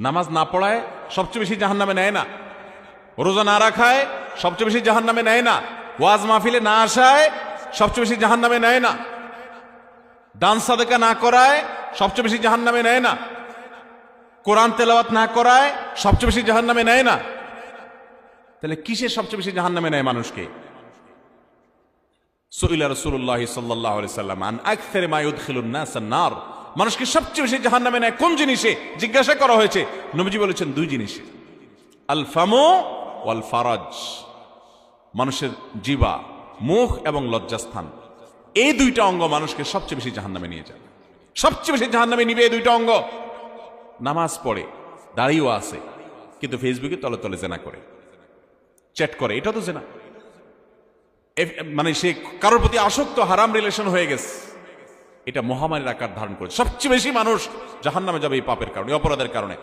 নামাজ না পড়ায় সবচেয়ে বেশি জাহান্নামে নেয় না, রোজা না রাখায় সবচেয়ে বেশি জাহান্নামে নেয় না, ওয়াজ মাহফিলে না আসায় সবচেয়ে বেশি জাহান্নামে নেয় না, দান সাদেকা না করায় সবচেয়ে বেশি জাহান্নামে নেয় না, কোরআন তেলাওয়াত না করায় সবচেয়ে বেশি জাহান্নামে নেয় না। তাহলে কিসের সবচেয়ে বেশি জাহান্নামে নেয় মানুষকে? সুইলা রাসূলুল্লাহ সাল্লাল্লাহু আলাইহি সাল্লাম আন আকসারি মা ইউদখিলুন নাস আন-নার, মানুষকে সবচেয়ে বেশি জাহান্নামে নেয় কোন জিনিসে জিজ্ঞাসা করা হয়েছে। নবীজি বলেছেন দুই জিনিসে, আল ফামু ওয়াল ফারাজ, মানুষের জিহ্বা, মুখ এবং লজ্জাস্থান, এই দুইটা অঙ্গ মানুষকে সবচেয়ে বেশি জাহান্নামে নিয়ে যায়। সবচেয়ে বেশি জাহান্নামে নিবে এই দুইটা অঙ্গ। নামাজ পড়ে, দাঁড়িয়েও আছে, কিন্তু ফেসবুকে তলে তলে জেনা করে, চ্যাট করে, এটা তো জেনা। মানে সে কারোর প্রতি আসক্ত, হারাম রিলেশন হয়ে গেছে, এটা মহামারীর আকার ধারণ করে। সবচেয়ে বেশি মানুষ জাহান্নামে যাবে এই পাপের কারণে, অপরাধের কারণে।